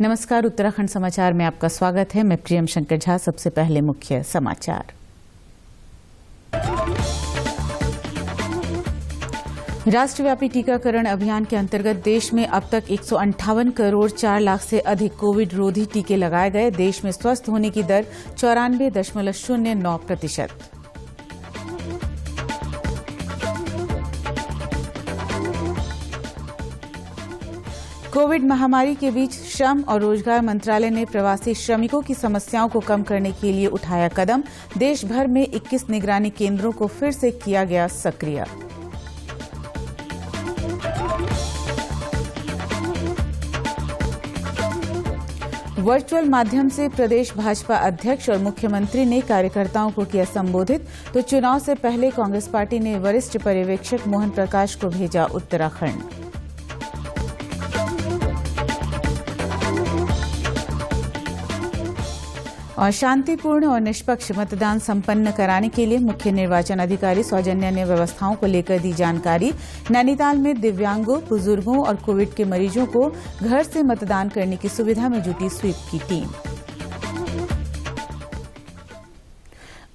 नमस्कार, उत्तराखंड समाचार में आपका स्वागत है। मैं प्रियम शंकर झा। सबसे पहले मुख्य समाचार। राष्ट्रव्यापी टीकाकरण अभियान के अंतर्गत देश में अब तक 158 करोड़ 4 लाख से अधिक कोविड रोधी टीके लगाए गए। देश में स्वस्थ होने की दर 94.09%। कोविड महामारी के बीच श्रम और रोजगार मंत्रालय ने प्रवासी श्रमिकों की समस्याओं को कम करने के लिए उठाया कदम। देश भर में 21 निगरानी केंद्रों को फिर से किया गया सक्रिय। वर्चुअल माध्यम से प्रदेश भाजपा अध्यक्ष और मुख्यमंत्री ने कार्यकर्ताओं को किया संबोधित। तो चुनाव से पहले कांग्रेस पार्टी ने वरिष्ठ पर्यवेक्षक मोहन प्रकाश को भेजा उत्तराखंड। और शांतिपूर्ण और निष्पक्ष मतदान संपन्न कराने के लिए मुख्य निर्वाचन अधिकारी सौजन्या ने व्यवस्थाओं को लेकर दी जानकारी। नैनीताल में दिव्यांगों, बुजुर्गों और कोविड के मरीजों को घर से मतदान करने की सुविधा में जुटी स्वीप की टीम।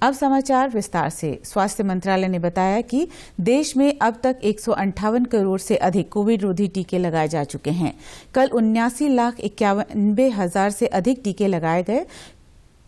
अब समाचार विस्तार से। स्वास्थ्य मंत्रालय ने बताया कि देश में अब तक 158 करोड़ से अधिक कोविड रोधी टीके लगाए जा चुके हैं। कल 79,91,000 से अधिक टीके लगाए गए।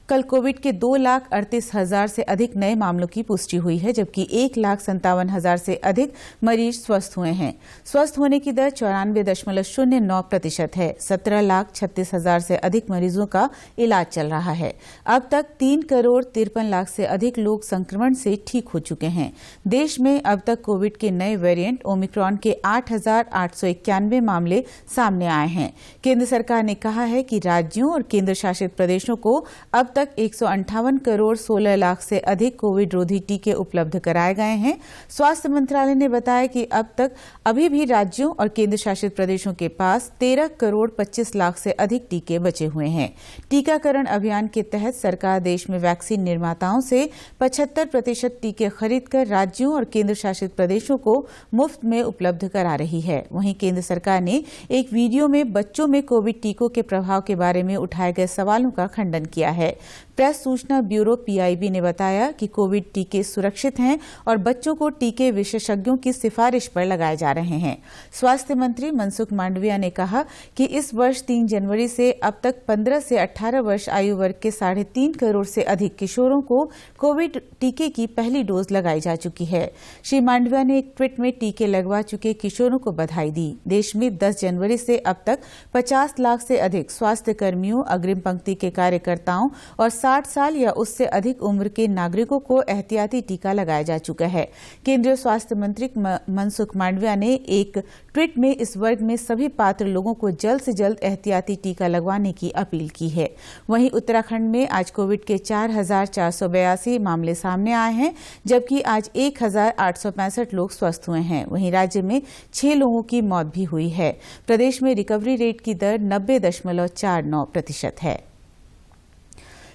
कल कोविड के 2,38,000 से अधिक नए मामलों की पुष्टि हुई है, जबकि 1,57,000 से अधिक मरीज स्वस्थ हुए हैं। स्वस्थ होने की दर 94.09% है। 17,36,000 से अधिक मरीजों का इलाज चल रहा है। अब तक 3,53,00,000 से अधिक लोग संक्रमण से ठीक हो चुके हैं। देश में अब तक कोविड के नए वेरिएंट ओमिक्रॉन के 8,891 मामले सामने आए हैं। केंद्र सरकार ने कहा है कि राज्यों और केंद्र शासित प्रदेशों को अब तक 158 करोड़ 16 लाख से अधिक कोविड रोधी टीके उपलब्ध कराए गए हैं। स्वास्थ्य मंत्रालय ने बताया कि अब तक अभी भी राज्यों और केंद्र शासित प्रदेशों के पास 13 करोड़ 25 लाख से अधिक टीके बचे हुए हैं। टीकाकरण अभियान के तहत सरकार देश में वैक्सीन निर्माताओं से 75% टीके खरीदकर राज्यों और केंद्र शासित प्रदेशों को मुफ्त में उपलब्ध करा रही है। वहीं केंद्र सरकार ने एक वीडियो में बच्चों में कोविड टीकों के प्रभाव के बारे में उठाए गए सवालों का खंडन किया है। प्रेस सूचना ब्यूरो पीआईबी ने बताया कि कोविड टीके सुरक्षित हैं और बच्चों को टीके विशेषज्ञों की सिफारिश पर लगाए जा रहे हैं। स्वास्थ्य मंत्री मनसुख मांडविया ने कहा कि इस वर्ष 3 जनवरी से अब तक 15 से 18 वर्ष आयु वर्ग के 3.5 करोड़ से अधिक किशोरों को कोविड टीके की पहली डोज लगाई जा चुकी है। श्री मांडविया ने एक ट्वीट में टीके लगवा चुके किशोरों को बधाई दी। देश में 10 जनवरी से अब तक 50 लाख से अधिक स्वास्थ्य कर्मियों, अग्रिम पंक्ति के कार्यकर्ताओं और 60 साल या उससे अधिक उम्र के नागरिकों को एहतियाती टीका लगाया जा चुका है। केंद्रीय स्वास्थ्य मंत्री मनसुख मांडविया ने एक ट्वीट में इस वर्ग में सभी पात्र लोगों को जल्द से जल्द एहतियाती टीका लगवाने की अपील की है। वहीं उत्तराखंड में आज कोविड के 4,482 मामले सामने आए हैं, जबकि आज 1,865 लोग स्वस्थ हुए हैं। वहीं राज्य में 6 लोगों की मौत भी हुई है। प्रदेश में रिकवरी रेट की दर 90.49% है।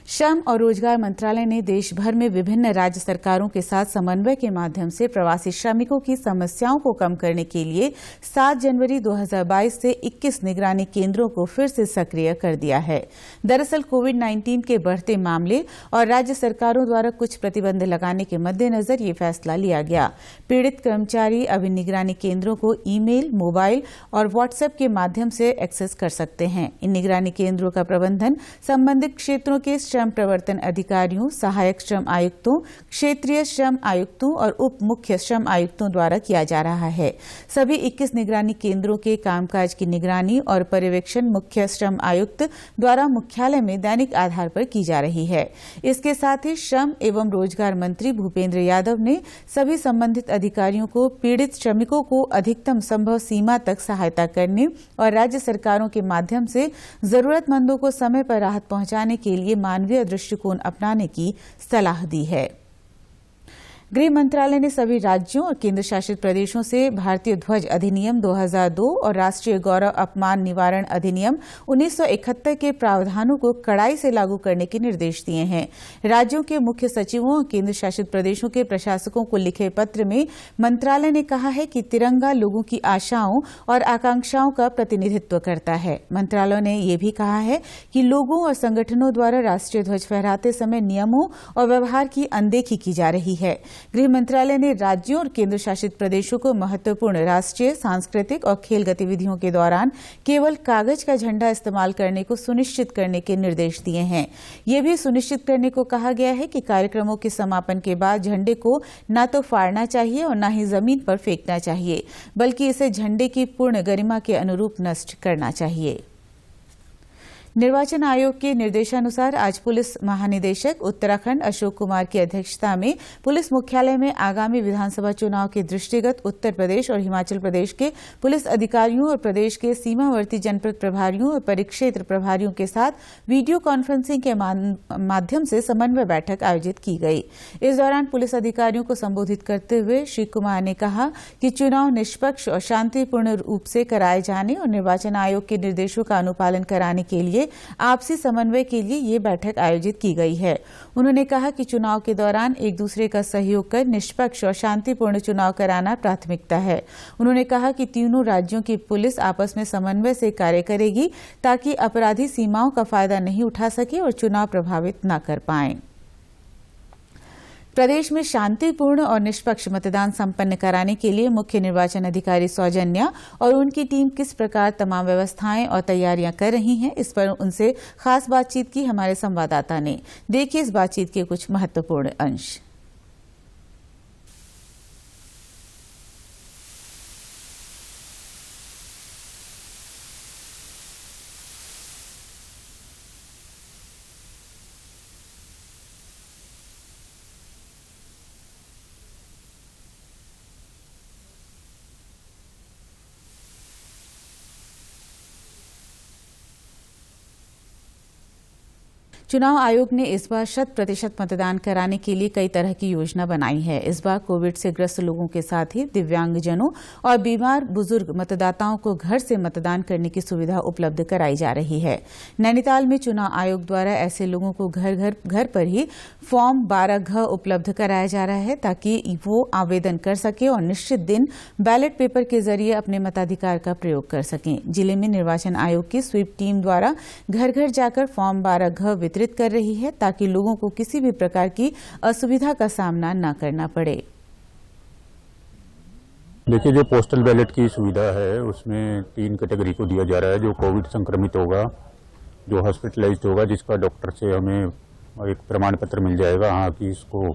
श्रम और रोजगार मंत्रालय ने देश भर में विभिन्न राज्य सरकारों के साथ समन्वय के माध्यम से प्रवासी श्रमिकों की समस्याओं को कम करने के लिए 7 जनवरी 2022 से 21 निगरानी केंद्रों को फिर से सक्रिय कर दिया है। दरअसल कोविड-19 के बढ़ते मामले और राज्य सरकारों द्वारा कुछ प्रतिबंध लगाने के मद्देनजर ये फैसला लिया गया। पीड़ित कर्मचारी अब इन निगरानी केंद्रों को ईमेल, मोबाइल और व्हाट्सएप के माध्यम से एक्सेस कर सकते हैं। इन निगरानी केंद्रों का प्रबंधन संबंधित क्षेत्रों के श्रम प्रवर्तन अधिकारियों, सहायक श्रम आयुक्तों, क्षेत्रीय श्रम आयुक्तों और उप मुख्य श्रम आयुक्तों द्वारा किया जा रहा है। सभी 21 निगरानी केंद्रों के कामकाज की निगरानी और पर्यवेक्षण मुख्य श्रम आयुक्त द्वारा मुख्यालय में दैनिक आधार पर की जा रही है। इसके साथ ही श्रम एवं रोजगार मंत्री भूपेंद्र यादव ने सभी संबंधित अधिकारियों को पीड़ित श्रमिकों को अधिकतम संभव सीमा तक सहायता करने और राज्य सरकारों के माध्यम से जरूरतमंदों को समय पर राहत पहुंचाने के लिए मानवीय दृष्टिकोण अपनाने की सलाह दी है। गृह मंत्रालय ने सभी राज्यों और केंद्र शासित प्रदेशों से भारतीय ध्वज अधिनियम 2002 और राष्ट्रीय गौरव अपमान निवारण अधिनियम 1971 के प्रावधानों को कड़ाई से लागू करने के निर्देश दिए हैं। राज्यों के मुख्य सचिवों और केंद्र शासित प्रदेशों के प्रशासकों को लिखे पत्र में मंत्रालय ने कहा है कि तिरंगा लोगों की आशाओं और आकांक्षाओं का प्रतिनिधित्व करता है। मंत्रालय ने यह भी कहा है कि लोगों और संगठनों द्वारा राष्ट्रीय ध्वज फहराते समय नियमों और व्यवहार की अनदेखी की जा रही है। गृह मंत्रालय ने राज्यों और केंद्र शासित प्रदेशों को महत्वपूर्ण राष्ट्रीय, सांस्कृतिक और खेल गतिविधियों के दौरान केवल कागज का झंडा इस्तेमाल करने को सुनिश्चित करने के निर्देश दिए हैं। यह भी सुनिश्चित करने को कहा गया है कि कार्यक्रमों के समापन के बाद झंडे को न तो फाड़ना चाहिए और न ही जमीन पर फेंकना चाहिए, बल्कि इसे झंडे की पूर्ण गरिमा के अनुरूप नष्ट करना चाहिए। निर्वाचन आयोग के निर्देशानुसार आज पुलिस महानिदेशक उत्तराखंड अशोक कुमार की अध्यक्षता में पुलिस मुख्यालय में आगामी विधानसभा चुनाव के दृष्टिगत उत्तर प्रदेश और हिमाचल प्रदेश के पुलिस अधिकारियों और प्रदेश के सीमावर्ती जनपद प्रभारियों और परिक्षेत्र प्रभारियों के साथ वीडियो कॉन्फ्रेंसिंग के माध्यम से समन्वय बैठक आयोजित की गई। इस दौरान पुलिस अधिकारियों को संबोधित करते हुए श्री कुमार ने कहा कि चुनाव निष्पक्ष और शांतिपूर्ण रूप से कराए जाने और निर्वाचन आयोग के निर्देशों का अनुपालन कराने के लिए आपसी समन्वय के लिए ये बैठक आयोजित की गई है। उन्होंने कहा कि चुनाव के दौरान एक दूसरे का सहयोग कर निष्पक्ष और शांतिपूर्ण चुनाव कराना प्राथमिकता है। उन्होंने कहा कि तीनों राज्यों की पुलिस आपस में समन्वय से कार्य करेगी ताकि अपराधी सीमाओं का फायदा नहीं उठा सके और चुनाव प्रभावित न कर पाएं। प्रदेश में शांतिपूर्ण और निष्पक्ष मतदान संपन्न कराने के लिए मुख्य निर्वाचन अधिकारी सौजन्या और उनकी टीम किस प्रकार तमाम व्यवस्थाएं और तैयारियां कर रही हैं, इस पर उनसे खास बातचीत की हमारे संवाददाता ने। देखिए इस बातचीत के कुछ महत्वपूर्ण अंश। चुनाव आयोग ने इस बार 100% मतदान कराने के लिए कई तरह की योजना बनाई है। इस बार कोविड से ग्रस्त लोगों के साथ ही दिव्यांगजनों और बीमार बुजुर्ग मतदाताओं को घर से मतदान करने की सुविधा उपलब्ध कराई जा रही है। नैनीताल में चुनाव आयोग द्वारा ऐसे लोगों को घर पर ही फॉर्म 12G उपलब्ध कराया जा रहा है ताकि वो आवेदन कर सके और निश्चित दिन बैलेट पेपर के जरिए अपने मताधिकार का प्रयोग कर सकें। जिले में निर्वाचन आयोग की स्वीप टीम द्वारा घर घर जाकर फॉर्म 12G वितरित कर रही है ताकि लोगों को किसी भी प्रकार की असुविधा का सामना न करना पड़े। देखिए, जो पोस्टल बैलेट की सुविधा है उसमें 3 कैटेगरी को दिया जा रहा है। जो कोविड संक्रमित होगा, जो हॉस्पिटलाइज्ड होगा, जिसका डॉक्टर से हमें एक प्रमाण पत्र मिल जाएगा हाँ कि इसको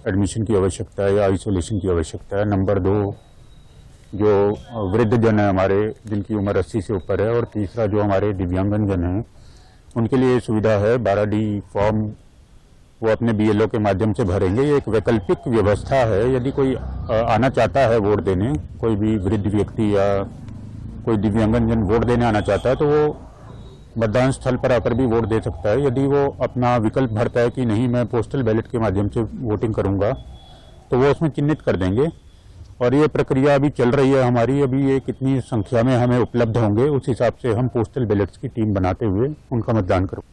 एडमिशन की आवश्यकता है या आइसोलेशन की आवश्यकता है। नंबर 2, जो वृद्ध जन है हमारे, जिनकी उम्र 80 से ऊपर है। और तीसरा, जो हमारे दिव्यांगन जन हैं, उनके लिए सुविधा है 12D फॉर्म वो अपने BLO के माध्यम से भरेंगे। ये एक वैकल्पिक व्यवस्था है। यदि कोई आना चाहता है वोट देने, कोई भी वृद्ध व्यक्ति या कोई दिव्यांगन जन वोट देने आना चाहता है तो वो मतदान स्थल पर आकर भी वोट दे सकता है। यदि वो अपना विकल्प भरता है कि नहीं मैं पोस्टल बैलेट के माध्यम से वोटिंग करूंगा तो वो उसमें चिन्हित कर देंगे। और ये प्रक्रिया अभी चल रही है हमारी। अभी ये कितनी संख्या में हमें उपलब्ध होंगे उस हिसाब से हम पोस्टल बैलेट्स की टीम बनाते हुए उनका मतदान करेंगे।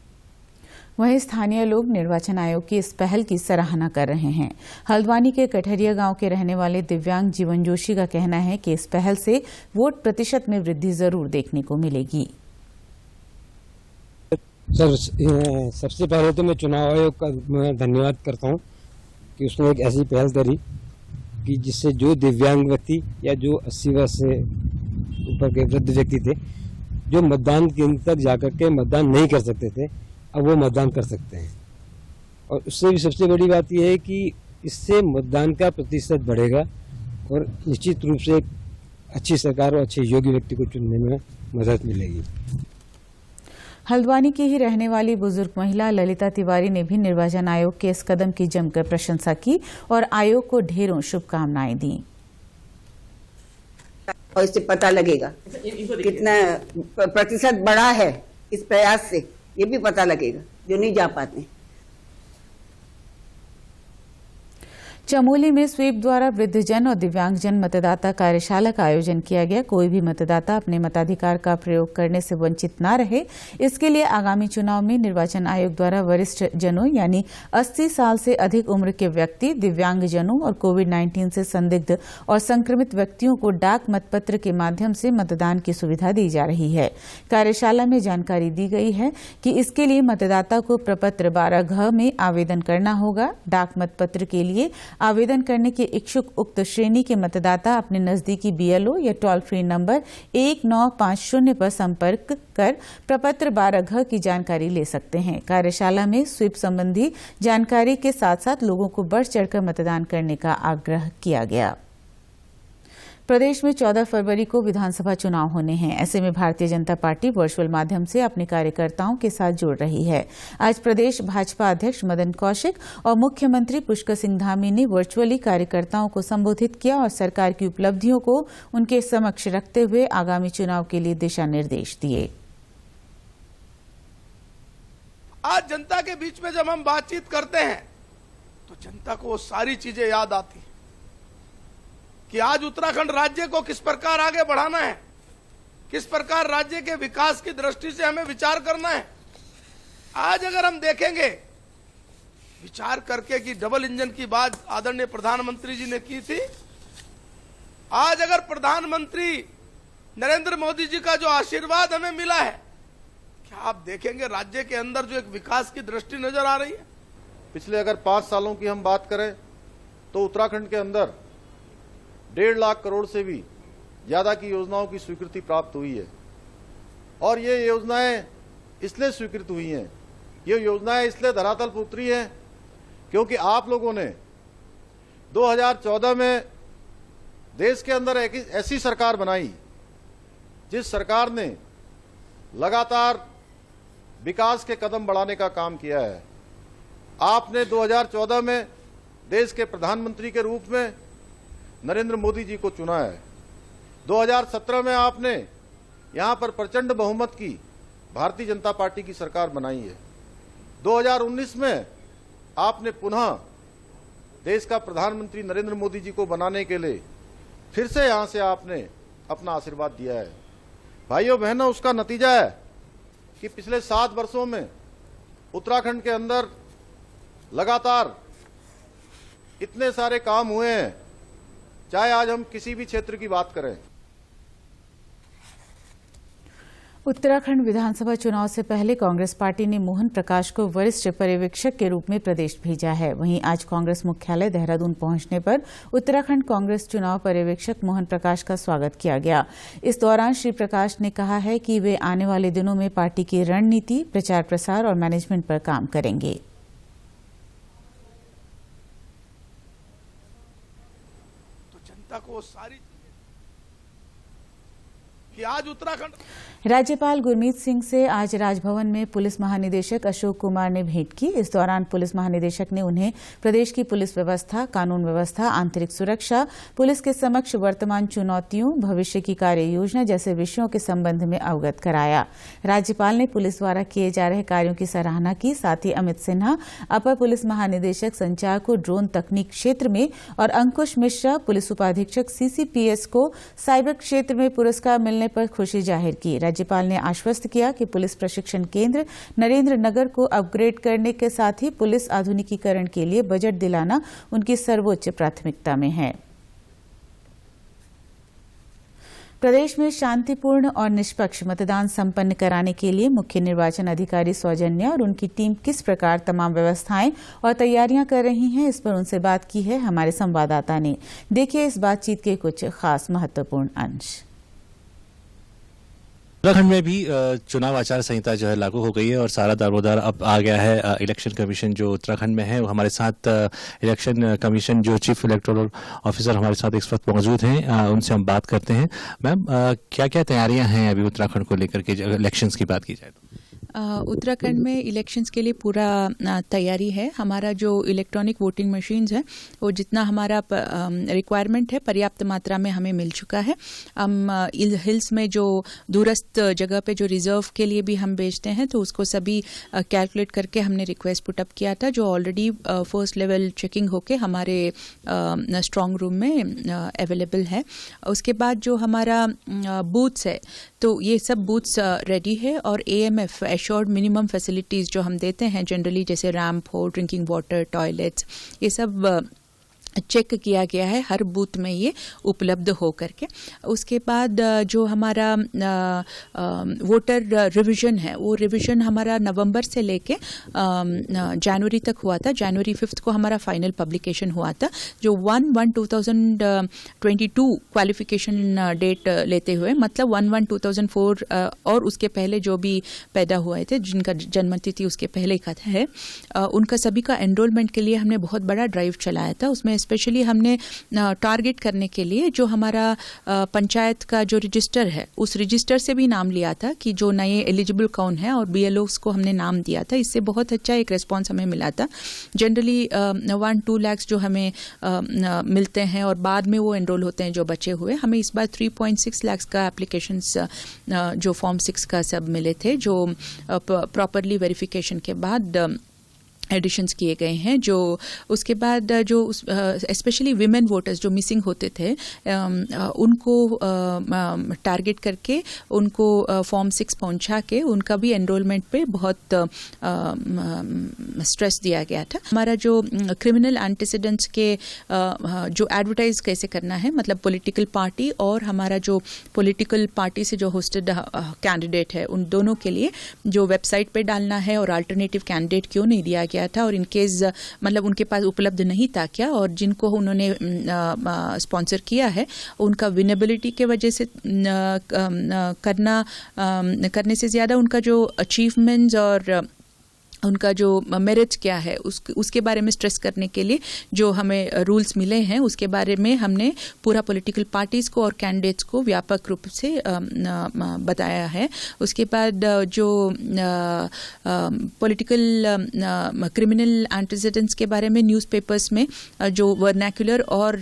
वहीं स्थानीय लोग निर्वाचन आयोग की इस पहल की सराहना कर रहे हैं। हल्द्वानी के कठरिया गांव के रहने वाले दिव्यांग जीवन जोशी का कहना है कि इस पहल से वोट प्रतिशत में वृद्धि जरूर देखने को मिलेगी। सर, सबसे पहले तो मैं चुनाव आयोग का धन्यवाद करता हूं कि उसने एक ऐसी पहल करी कि जिससे जो दिव्यांग व्यक्ति या जो 80 वर्ष से ऊपर के वृद्ध व्यक्ति थे, जो मतदान केंद्र तक जाकर के मतदान नहीं कर सकते थे, अब वो मतदान कर सकते हैं। और उससे भी सबसे बड़ी बात यह है कि इससे मतदान का प्रतिशत बढ़ेगा और निश्चित रूप से अच्छी सरकार और अच्छे योग्य व्यक्ति को चुनने में मदद मिलेगी। हल्द्वानी की ही रहने वाली बुजुर्ग महिला ललिता तिवारी ने भी निर्वाचन आयोग के इस कदम की जमकर प्रशंसा की और आयोग को ढेरों शुभकामनाएं दी। और इससे पता लगेगा कितना प्रतिशत बढ़ा है इस प्रयास से, ये भी पता लगेगा जो नहीं जा पाते। चमोली में स्वीप द्वारा वृद्धजन और दिव्यांगजन मतदाता कार्यशाला का आयोजन किया गया। कोई भी मतदाता अपने मताधिकार का प्रयोग करने से वंचित न रहे, इसके लिए आगामी चुनाव में निर्वाचन आयोग द्वारा वरिष्ठ जनों यानी 80 साल से अधिक उम्र के व्यक्ति, दिव्यांगजनों और कोविड-19 से संदिग्ध और संक्रमित व्यक्तियों को डाक मतपत्र के माध्यम से मतदान की सुविधा दी जा रही है। कार्यशाला में जानकारी दी गई है कि इसके लिए मतदाता को प्रपत्र 12 में आवेदन करना होगा। डाक मतपत्र के लिए आवेदन करने के इच्छुक उक्त श्रेणी के मतदाता अपने नजदीकी बीएलओ या टोल फ्री नंबर 1950 पर संपर्क कर प्रपत्र 12 की जानकारी ले सकते हैं। कार्यशाला में स्वीप संबंधी जानकारी के साथ साथ लोगों को बढ़ चढ़कर मतदान करने का आग्रह किया गया। प्रदेश में 14 फरवरी को विधानसभा चुनाव होने हैं। ऐसे में भारतीय जनता पार्टी वर्चुअल माध्यम से अपने कार्यकर्ताओं के साथ जुड़ रही है। आज प्रदेश भाजपा अध्यक्ष मदन कौशिक और मुख्यमंत्री पुष्कर सिंह धामी ने वर्चुअली कार्यकर्ताओं को संबोधित किया और सरकार की उपलब्धियों को उनके समक्ष रखते हुए आगामी चुनाव के लिए दिशा निर्देश दिए। आज जनता के बीच में जब हम बातचीत करते हैं तो जनता को वो सारी चीजें याद आती हैं कि आज उत्तराखंड राज्य को किस प्रकार आगे बढ़ाना है, किस प्रकार राज्य के विकास की दृष्टि से हमें विचार करना है। आज अगर हम देखेंगे विचार करके कि डबल इंजन की बात आदरणीय प्रधानमंत्री जी ने की थी, आज अगर प्रधानमंत्री नरेंद्र मोदी जी का जो आशीर्वाद हमें मिला है, क्या आप देखेंगे राज्य के अंदर जो एक विकास की दृष्टि नजर आ रही है। पिछले अगर 5 सालों की हम बात करें तो उत्तराखंड के अंदर 1.5 लाख करोड़ से भी ज्यादा की योजनाओं की स्वीकृति प्राप्त हुई है। और ये योजनाएं इसलिए स्वीकृत हुई हैं, ये योजनाएं इसलिए धरातल पर उतरी हैं क्योंकि आप लोगों ने 2014 में देश के अंदर एक ऐसी सरकार बनाई जिस सरकार ने लगातार विकास के कदम बढ़ाने का काम किया है। आपने 2014 में देश के प्रधानमंत्री के रूप में नरेंद्र मोदी जी को चुना है। 2017 में आपने यहां पर प्रचंड बहुमत की भारतीय जनता पार्टी की सरकार बनाई है। 2019 में आपने पुनः देश का प्रधानमंत्री नरेंद्र मोदी जी को बनाने के लिए फिर से यहां से आपने अपना आशीर्वाद दिया है। भाइयों बहनों, उसका नतीजा है कि पिछले 7 वर्षों में उत्तराखंड के अंदर लगातार इतने सारे काम हुए हैं, चाहे आज हम किसी भी क्षेत्र की बात करें। उत्तराखंड विधानसभा चुनाव से पहले कांग्रेस पार्टी ने मोहन प्रकाश को वरिष्ठ पर्यवेक्षक के रूप में प्रदेश भेजा है। वहीं आज कांग्रेस मुख्यालय देहरादून पहुंचने पर उत्तराखंड कांग्रेस चुनाव पर्यवेक्षक मोहन प्रकाश का स्वागत किया गया। इस दौरान श्री प्रकाश ने कहा है कि वे आने वाले दिनों में पार्टी की रणनीति, प्रचार प्रसार और मैनेजमेंट पर काम करेंगे। को सारी कि आज उत्तराखंड राज्यपाल गुरमीत सिंह से आज राजभवन में पुलिस महानिदेशक अशोक कुमार ने भेंट की। इस दौरान पुलिस महानिदेशक ने उन्हें प्रदेश की पुलिस व्यवस्था, कानून व्यवस्था, आंतरिक सुरक्षा, पुलिस के समक्ष वर्तमान चुनौतियों, भविष्य की कार्य योजना जैसे विषयों के संबंध में अवगत कराया। राज्यपाल ने पुलिस द्वारा किए जा रहे कार्यों की सराहना की। साथ ही अमित सिन्हा, अपर पुलिस महानिदेशक संचार को ड्रोन तकनीक क्षेत्र में और अंकुश मिश्रा, पुलिस उपाधीक्षक सीसीपीएस को साइबर क्षेत्र में पुरस्कार मिलने पर खुशी जाहिर की। राज्यपाल ने आश्वस्त किया कि पुलिस प्रशिक्षण केंद्र नरेंद्र नगर को अपग्रेड करने के साथ ही पुलिस आधुनिकीकरण के लिए बजट दिलाना उनकी सर्वोच्च प्राथमिकता में है। प्रदेश में शांतिपूर्ण और निष्पक्ष मतदान संपन्न कराने के लिए मुख्य निर्वाचन अधिकारी सौजन्या और उनकी टीम किस प्रकार तमाम व्यवस्थाएं और तैयारियां कर रही हैं, इस पर उनसे बात की है हमारे संवाददाता ने। देखिए इस बातचीत के कुछ खास महत्वपूर्ण अंश। उत्तराखंड में भी चुनाव आचार संहिता जो है लागू हो गई है और सारा दारोमदार अब आ गया है। इलेक्शन कमीशन जो उत्तराखंड में है वो हमारे साथ इलेक्शन कमीशन जो चीफ इलेक्टोरल ऑफिसर हमारे साथ इस वक्त मौजूद हैं, उनसे हम बात करते हैं। मैम, क्या क्या तैयारियां हैं अभी उत्तराखंड को लेकर के इलेक्शंस की बात की जाए तो? उत्तराखंड में इलेक्शंस के लिए पूरा तैयारी है। हमारा जो इलेक्ट्रॉनिक वोटिंग मशीन्स है वो जितना हमारा रिक्वायरमेंट है पर्याप्त मात्रा में हमें मिल चुका है। हम हिल्स में जो दूरस्थ जगह पे जो रिजर्व के लिए भी हम भेजते हैं तो उसको सभी कैलकुलेट करके हमने रिक्वेस्ट पुटअप किया था, जो ऑलरेडी फर्स्ट लेवल चेकिंग होके हमारे स्ट्रॉन्ग रूम में अवेलेबल है। उसके बाद जो हमारा बूथ्स है तो ये सब बूथ्स रेडी है और AMF एश्योर्ड मिनिमम फैसिलिटीज़ जो हम देते हैं जनरली, जैसे रैंप हो, ड्रिंकिंग वाटर, टॉयलेट्स, ये सब चेक किया गया है हर बूथ में ये उपलब्ध हो करके। उसके बाद जो हमारा वोटर रिवीजन है वो रिवीजन हमारा नवंबर से लेके जनवरी तक हुआ था। जनवरी 5 को हमारा फाइनल पब्लिकेशन हुआ था, जो 1/1/2022 क्वालिफिकेशन डेट लेते हुए, मतलब 1/1/2004 और उसके पहले जो भी पैदा हुए थे जिनका जन्मतिथि उसके पहले का है, उनका सभी का एनरोलमेंट के लिए हमने बहुत बड़ा ड्राइव चलाया था। उसमें स्पेशली हमने टारगेट करने के लिए जो हमारा पंचायत का जो रजिस्टर है उस रजिस्टर से भी नाम लिया था कि जो नए एलिजिबल कौन है, और BLOs को हमने नाम दिया था। इससे बहुत अच्छा एक रिस्पांस हमें मिला था। जनरली 1-2 लाख जो हमें मिलते हैं और बाद में वो एनरोल होते हैं जो बचे हुए। हमें इस बार 3.6 लाख का एप्लीकेशंस जो फॉर्म 6 का सब मिले थे, जो प्रॉपरली वेरिफिकेशन के बाद एडिशंस किए गए हैं। जो उसके बाद जो स्पेशली विमेन वोटर्स जो मिसिंग होते थे उनको टारगेट करके उनको फॉर्म 6 पहुंचा के उनका भी एनरोलमेंट पे बहुत स्ट्रेस दिया गया था। हमारा जो क्रिमिनल एंटीसीडेंट्स के जो एडवर्टाइज कैसे करना है, मतलब पॉलिटिकल पार्टी और हमारा जो पॉलिटिकल पार्टी से जो होस्टेड कैंडिडेट है उन दोनों के लिए जो वेबसाइट पे डालना है, और अल्टरनेटिव कैंडिडेट क्यों नहीं दिया गया था, और इनकेस मतलब उनके पास उपलब्ध नहीं था क्या, और जिनको उन्होंने स्पॉन्सर किया है उनका विनेबिलिटी के वजह से करने से ज़्यादा उनका जो अचीवमेंट्स और उनका जो मेरिट क्या है उसके बारे में स्ट्रेस करने के लिए जो हमें रूल्स मिले हैं उसके बारे में हमने पूरा पॉलिटिकल पार्टीज़ को और कैंडिडेट्स को व्यापक रूप से बताया है। उसके बाद जो पॉलिटिकल क्रिमिनल एंटीसीडेंट्स के बारे में न्यूज़पेपर्स में जो वर्नैक्युलर और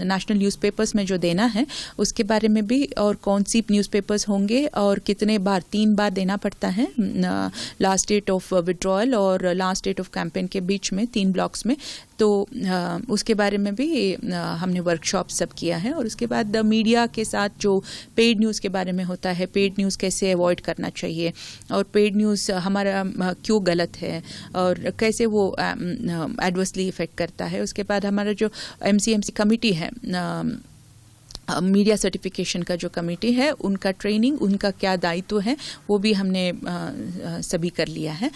नेशनल न्यूज़पेपर्स में जो देना है उसके बारे में भी, और कौन सी न्यूज़पेपर्स होंगे और कितने बार, 3 बार देना पड़ता है लास्ट डेट ऑफ विड्रॉल और लास्ट डेट ऑफ कैंपेन के बीच में 3 ब्लॉक्स में, तो उसके बारे में भी हमने वर्कशॉप सब किया है। और उसके बाद मीडिया के साथ जो पेड न्यूज़ के बारे में होता है, पेड न्यूज़ कैसे अवॉइड करना चाहिए और पेड न्यूज़ हमारा क्यों गलत है और कैसे वो एडवर्सली इफेक्ट करता है। उसके बाद हमारा जो MCMC कमिटी है, मीडिया सर्टिफिकेशन का जो कमेटी है, उनका ट्रेनिंग, उनका क्या दायित्व है वो भी हमने सभी कर लिया है।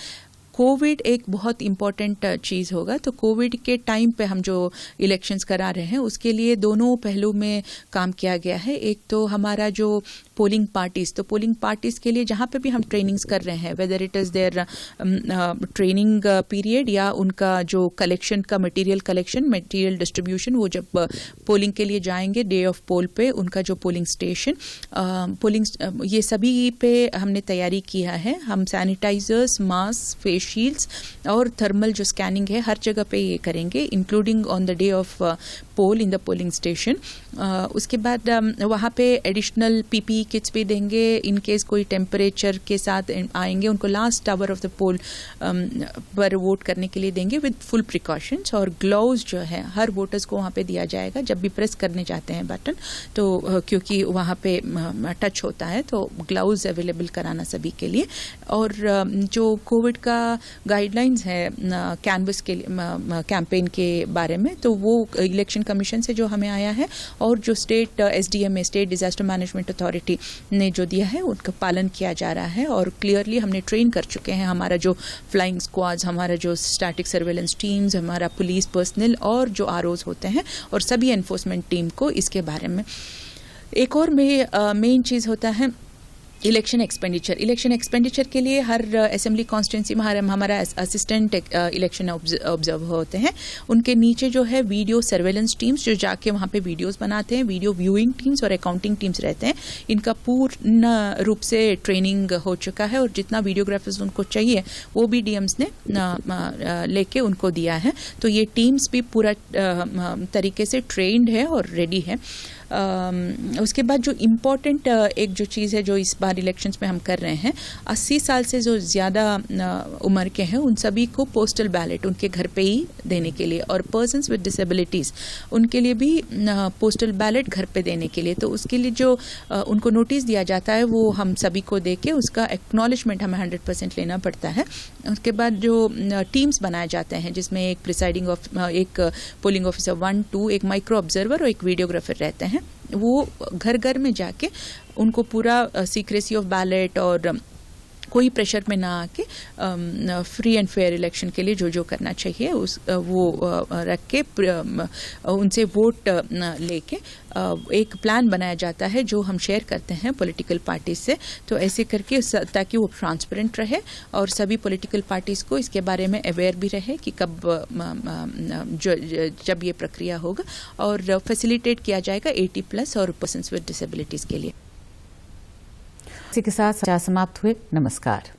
कोविड एक बहुत इम्पॉर्टेंट चीज़ होगा, तो कोविड के टाइम पे हम जो इलेक्शंस करा रहे हैं उसके लिए दोनों पहलू में काम किया गया है। एक तो हमारा जो पोलिंग पार्टीज़, तो पोलिंग पार्टीज़ के लिए जहाँ पे भी हम ट्रेनिंग्स कर रहे हैं, whether it is their training period या उनका जो कलेक्शन का मटेरियल कलेक्शन, मटेरियल डिस्ट्रीब्यूशन, वो जब पोलिंग के लिए जाएंगे डे ऑफ पोल पे, उनका जो पोलिंग स्टेशन, पोलिंग ये सभी पे हमने तैयारी किया है। हम सैनिटाइजर्स, मास्क, फेस शील्ड्स और थर्मल जो स्कैनिंग है हर जगह पे ये करेंगे, including on the day of poll in the polling station. उसके बाद वहाँ पे एडिशनल PPE किट्स भी देंगे, इन केस कोई टेम्परेचर के साथ आएंगे उनको लास्ट आवर ऑफ द पोल पर वोट करने के लिए देंगे विद फुल प्रिकॉशंस। और ग्लव्स जो है हर वोटर्स को वहाँ पे दिया जाएगा जब भी प्रेस करने जाते हैं बटन, तो क्योंकि वहाँ पे टच होता है, तो ग्लव्स अवेलेबल कराना सभी के लिए। और जो कोविड का गाइडलाइंस है कैनवस के कैंपेन के बारे में, तो वो इलेक्शन कमीशन से जो हमें आया है और जो state SDMA, state disaster management authority ने जो दिया है उनका पालन किया जा रहा है। और क्लियरली हमने ट्रेन कर चुके हैं हमारा जो फ्लाइंग स्क्वाड्स, हमारा जो स्टैटिक सर्वेलेंस टीम्स, हमारा पुलिस पर्सनल और जो ROs होते हैं और सभी एनफोर्समेंट टीम को इसके बारे में। एक और मेन चीज़ होता है इलेक्शन एक्सपेंडिचर के लिए हर असेंबली कॉन्स्टिट्यूंसी में हमारा असिस्टेंट इलेक्शन ऑब्जर्वर होते हैं। उनके नीचे जो है वीडियो सर्वेलेंस टीम्स जो जाके वहाँ पे वीडियोस बनाते हैं, वीडियो व्यूइंग टीम्स और अकाउंटिंग टीम्स रहते हैं। इनका पूर्ण रूप से ट्रेनिंग हो चुका है और जितना वीडियोग्राफर्स उनको चाहिए वो भी डीएम्स ने लेके उनको दिया है। तो ये टीम्स भी पूरा तरीके से ट्रेंड है और रेडी है। उसके बाद जो इम्पोर्टेंट एक जो चीज़ है जो इस बार इलेक्शंस में हम कर रहे हैं, 80 साल से जो ज़्यादा उम्र के हैं उन सभी को पोस्टल बैलेट उनके घर पे ही देने के लिए, और पर्सन्स विद डिसेबिलिटीज़ उनके लिए भी पोस्टल बैलेट घर पे देने के लिए। तो उसके लिए जो उनको नोटिस दिया जाता है वो हम सभी को दे के उसका एक्नॉलेजमेंट हमें 100% लेना पड़ता है। उसके बाद जो टीम्स बनाए जाते हैं जिसमें एक पोलिंग ऑफिसर 1, 2, एक माइक्रो ऑब्जर्वर और एक वीडियोग्राफर रहते हैं, वो घर घर में जाके उनको पूरा सीक्रेसी ऑफ बैलेट और कोई प्रेशर में ना आके फ्री एंड फेयर इलेक्शन के लिए जो करना चाहिए वो रख के उनसे वोट लेके एक प्लान बनाया जाता है जो हम शेयर करते हैं पॉलिटिकल पार्टीज से। तो ऐसे करके ताकि वो ट्रांसपेरेंट रहे और सभी पॉलिटिकल पार्टीज को इसके बारे में अवेयर भी रहे कि कब जब ये प्रक्रिया होगा, और फैसिलिटेट किया जाएगा 80+ और पर्सन्स विद डिसेबिलिटीज के लिए। इसी के साथ समाप्त हुए। नमस्कार।